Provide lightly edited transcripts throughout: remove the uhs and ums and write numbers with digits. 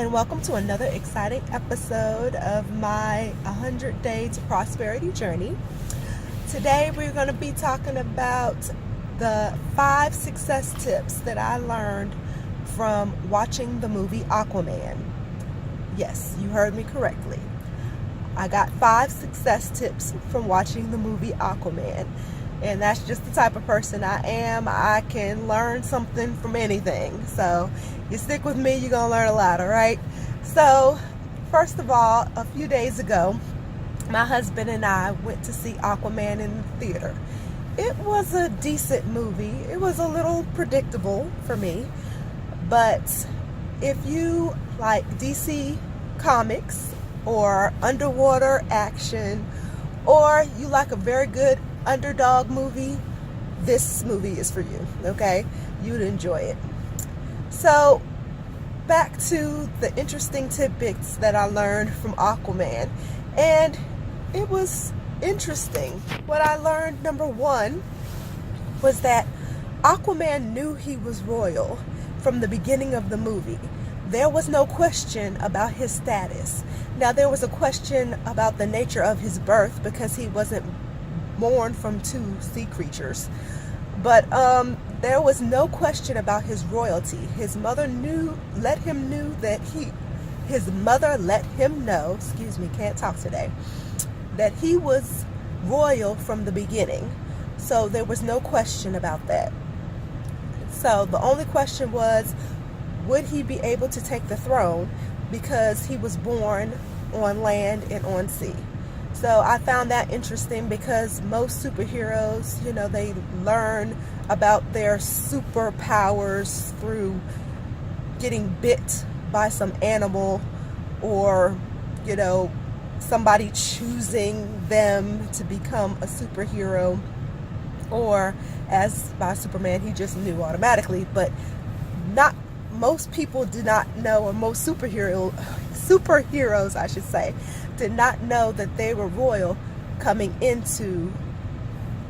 and welcome to another exciting episode of my 100 Day to Prosperity journey. Today we're going to be talking about the 5 success tips that I learned from watching the movie Aquaman. Yes, you heard me correctly. I got 5 success tips from watching the movie Aquaman. And that's just the type of person I am. I can learn something from anything. So you stick with me, you're going to learn a lot, all right? So first of all, a few days ago, my husband and I went to see Aquaman in the theater. It was a decent movie. It was a little predictable for me. But if you like DC comics or underwater action, or you like a very good underdog movie, this movie is for you, okay? You'd enjoy it. So back to the interesting tidbits that I learned from Aquaman, and it was interesting. What I learned, number one, was that Aquaman knew he was royal from the beginning of the movie. There was no question about his status. Now, there was a question about the nature of his birth because he wasn't born from 2 sea creatures, but there was no question about his royalty. His mother let him know that he was royal from the beginning. So there was no question about that. So the only question was, would he be able to take the throne because he was born on land and on sea? So I found that interesting because most superheroes, they learn about their superpowers through getting bit by some animal, or, somebody choosing them to become a superhero, or as by Superman, he just knew automatically. But not most people do not know, or most superheroes, I should say, did not know that they were royal coming into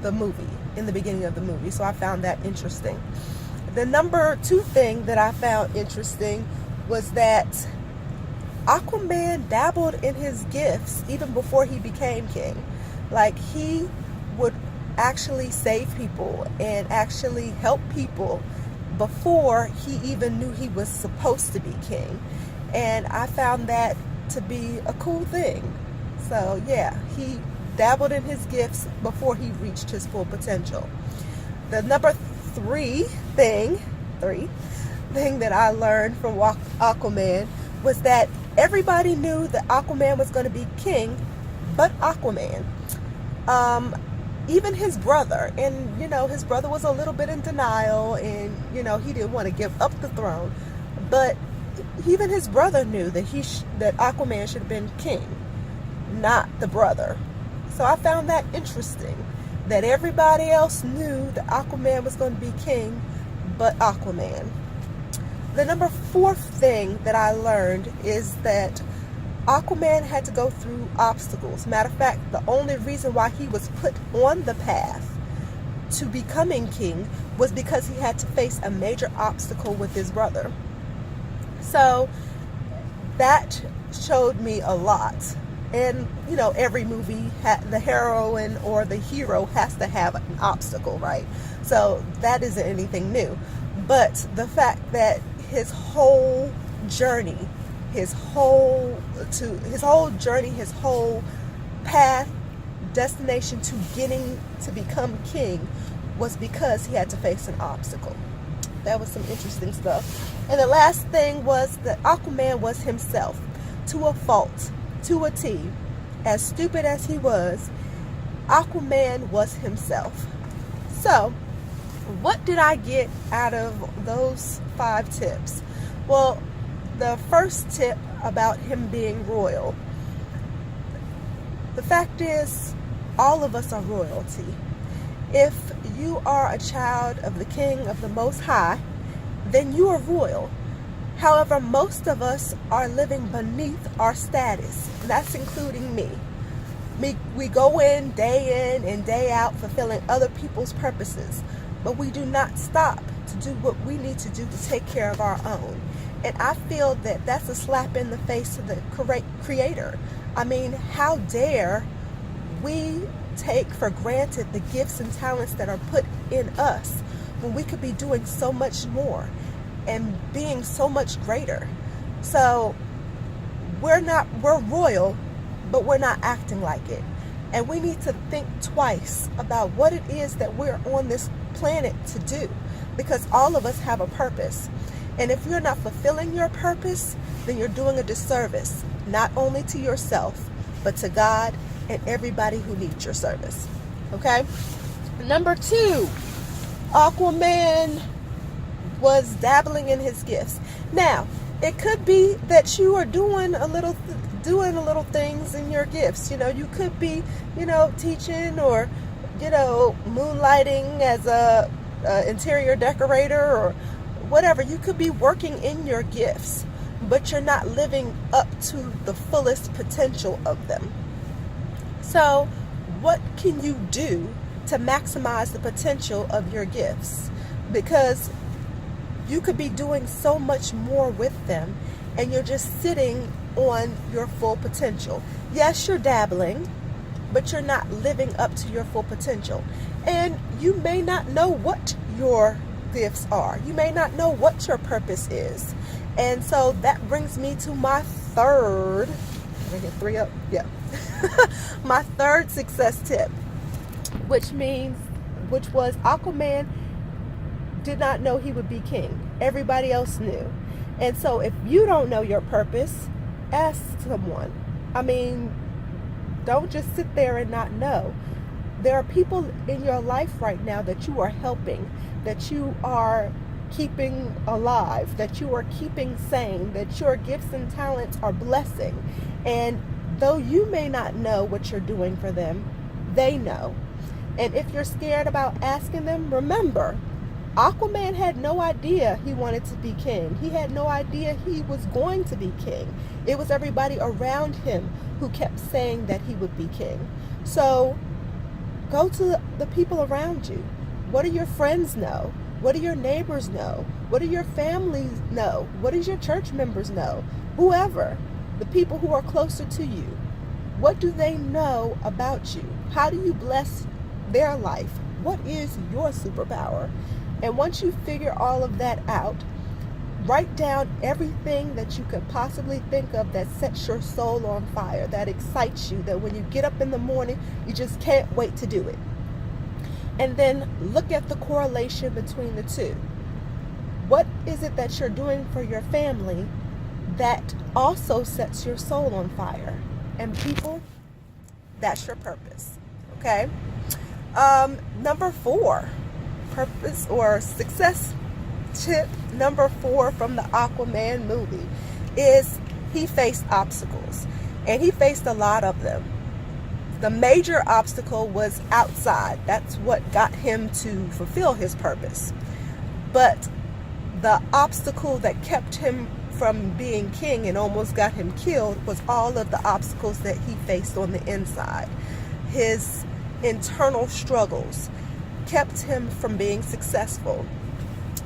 the movie, in the beginning of the movie. So I found that interesting. The number 2 thing that I found interesting was that Aquaman dabbled in his gifts even before he became king. Like, he would actually save people and actually help people before he even knew he was supposed to be king. And I found that to be a cool thing. So yeah, he dabbled in his gifts before he reached his full potential. The number 3 thing that I learned from Aquaman was that everybody knew that Aquaman was going to be king but Aquaman. Even his brother, and his brother was a little bit in denial, and he didn't want to give up the throne, but even his brother knew that that Aquaman should have been king, not the brother. So I found that interesting, that everybody else knew that Aquaman was going to be king, but Aquaman. The number 4 thing that I learned is that Aquaman had to go through obstacles. Matter of fact, the only reason why he was put on the path to becoming king was because he had to face a major obstacle with his brother. So that showed me a lot. And every movie, the heroine or the hero has to have an obstacle, right? So that isn't anything new. But the fact that his whole journey, his whole path, destination to getting to become king was because he had to face an obstacle. That was some interesting stuff. And the last thing was that Aquaman was himself, to a fault, to a T. As stupid as he was, Aquaman was himself. So, what did I get out of those 5 tips? Well, the first tip about him being royal. The fact is, all of us are royalty. If you are a child of the King of the Most High, then you are royal. However, most of us are living beneath our status. That's including me. We go in and day out fulfilling other people's purposes, but we do not stop to do what we need to do to take care of our own. And I feel that that's a slap in the face to the creator. I mean, how dare we take for granted the gifts and talents that are put in us when we could be doing so much more and being so much greater. So we're royal, but we're not acting like it. And we need to think twice about what it is that we're on this planet to do, because all of us have a purpose. And if you're not fulfilling your purpose, then you're doing a disservice, not only to yourself, but to God and everybody who needs your service. Okay? Number 2, Aquaman was dabbling in his gifts. Now, it could be that you are doing a little things in your gifts. You could be, teaching, or, moonlighting as a interior decorator, or whatever. You could be working in your gifts, but you're not living up to the fullest potential of them. So what can you do to maximize the potential of your gifts? Because you could be doing so much more with them, and you're just sitting on your full potential. Yes, you're dabbling, but you're not living up to your full potential. And you may not know what your gifts are. You may not know what your purpose is. And so that brings me to my third, did I get 3 up? Yeah. My third success tip, which was Aquaman did not know he would be king. Everybody else knew. And so if you don't know your purpose, ask someone. I mean, don't just sit there and not know. There are people in your life right now that you are helping, that you are keeping alive, that you are keeping sane, that your gifts and talents are blessing. And though you may not know what you're doing for them, they know. And if you're scared about asking them, remember, Aquaman had no idea he wanted to be king. He had no idea he was going to be king. It was everybody around him who kept saying that he would be king. So go to the people around you. What do your friends know? What do your neighbors know? What do your families know? What does your church members know? Whoever, the people who are closer to you, what do they know about you? How do you bless their life? What is your superpower? And once you figure all of that out, write down everything that you could possibly think of that sets your soul on fire, that excites you, that when you get up in the morning, you just can't wait to do it. And then look at the correlation between the two. What is it that you're doing for your family that also sets your soul on fire? And people, that's your purpose. Okay? Number 4, purpose or success tip number 4 from the Aquaman movie is he faced obstacles, and he faced a lot of them. The major obstacle was outside. That's what got him to fulfill his purpose. But the obstacle that kept him from being king and almost got him killed was all of the obstacles that he faced on the inside. His internal struggles kept him from being successful.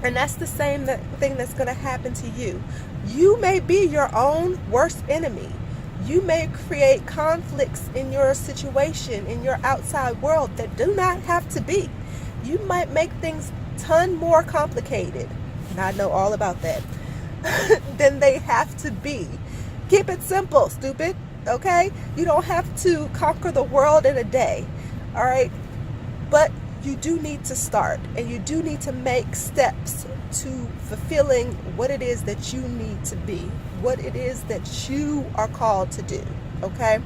And that's the same thing that's going to happen to you. You may be your own worst enemy. You may create conflicts in your situation, in your outside world, that do not have to be. You might make things a ton more complicated, and I know all about that, than they have to be. Keep it simple, stupid, okay? You don't have to conquer the world in a day, all right? But you do need to start, and you do need to make steps to fulfilling what it is that you need to be, what it is that you are called to do, okay?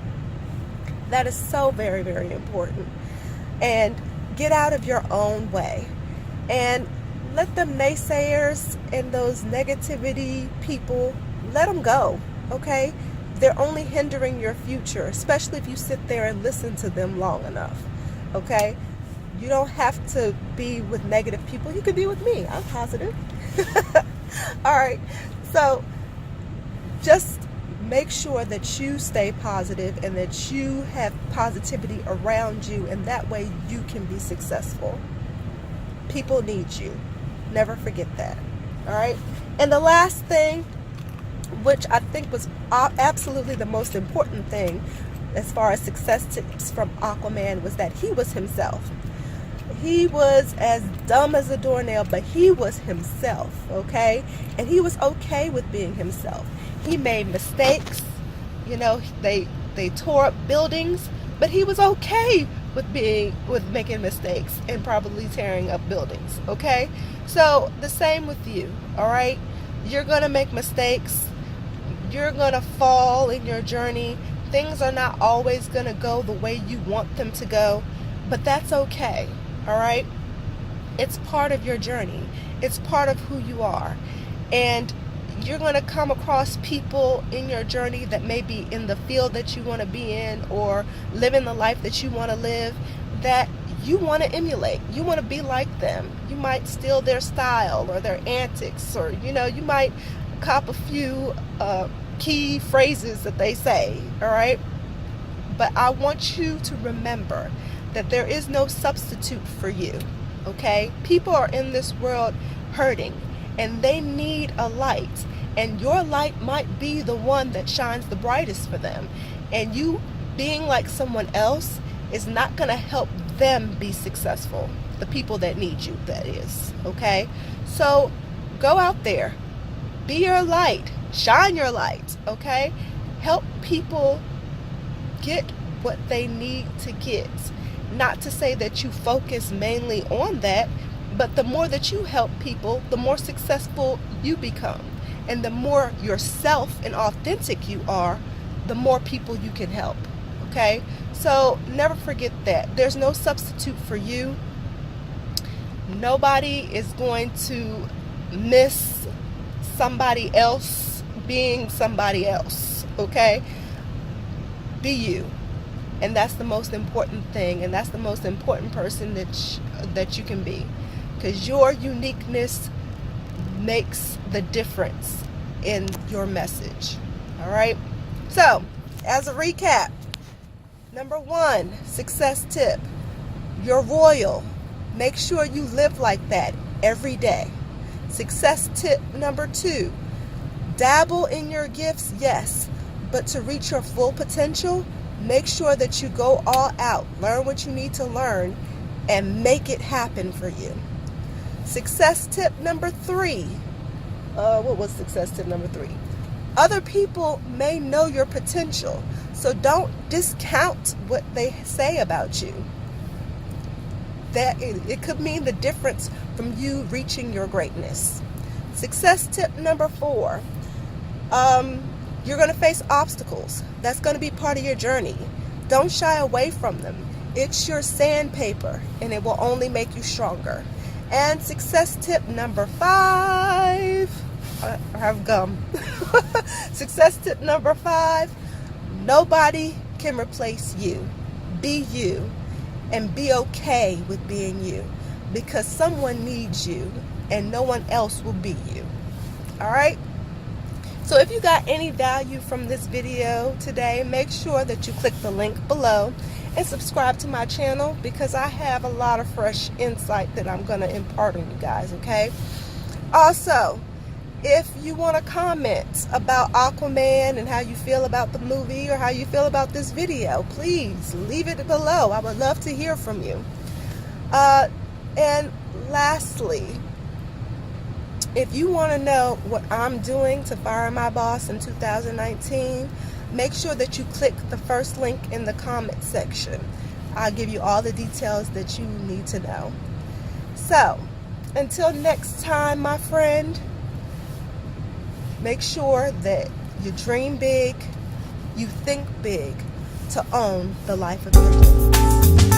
That is so very, very important. And get out of your own way, and let them naysayers and those negativity people, let them go, okay? They're only hindering your future, especially if you sit there and listen to them long enough, okay? You don't have to be with negative people. You could be with me. I'm positive. All right. So just make sure that you stay positive and that you have positivity around you, and that way you can be successful. People need you. Never forget that. All right. And the last thing which I think was absolutely the most important thing as far as success tips from Aquaman, was that he was himself. He was as dumb as a doornail, but he was himself, okay? And he was okay with being himself. He made mistakes, you know, they tore up buildings, but he was okay with making mistakes and probably tearing up buildings, okay? So the same with you, all right? You're gonna make mistakes. You're gonna fall in your journey. Things are not always gonna go the way you want them to go, but that's okay, all right? It's part of your journey. It's part of who you are. And you're going to come across people in your journey that may be in the field that you want to be in, or living the life that you want to live, that you want to emulate. You want to be like them. You might steal their style or their antics, or, you know, you might cop a few key phrases that they say, all right? But I want you to remember that there is no substitute for you, okay? People are in this world hurting, and they need a light, and your light might be the one that shines the brightest for them. And you being like someone else is not going to help them be successful, the people that need you, that is, okay? So go out there, be your light, shine your light, okay? Help people get what they need to get. Not to say that you focus mainly on that, but the more that you help people, the more successful you become. And the more yourself and authentic you are, the more people you can help, okay? So never forget that. There's no substitute for you. Nobody is going to miss somebody else being somebody else, okay? Be you. And that's the most important thing, and that's the most important person that you can be. Because your uniqueness makes the difference in your message. All right? So, as a recap, number 1, success tip. You're royal. Make sure you live like that every day. Success tip number 2, dabble in your gifts, yes, but to reach your full potential, make sure that you go all out. Learn what you need to learn and make it happen for you. Success tip number 3. What was success tip number 3? Other people may know your potential, so don't discount what they say about you. That it could mean the difference from you reaching your greatness. Success tip number 4. You're going to face obstacles. That's going to be part of your journey. Don't shy away from them. It's your sandpaper, and it will only make you stronger. And success tip number 5. I have gum. Success tip number 5. Nobody can replace you. Be you, and be okay with being you, because someone needs you, and no one else will be you. All right? So if you got any value from this video today, make sure that you click the link below and subscribe to my channel, because I have a lot of fresh insight that I'm going to impart on you guys, okay? Also, if you want to comment about Aquaman and how you feel about the movie or how you feel about this video, please leave it below. I would love to hear from you. And lastly, if you want to know what I'm doing to fire my boss in 2019, make sure that you click the first link in the comment section. I'll give you all the details that you need to know. So, until next time, my friend, make sure that you dream big, you think big, to own the life of your dreams.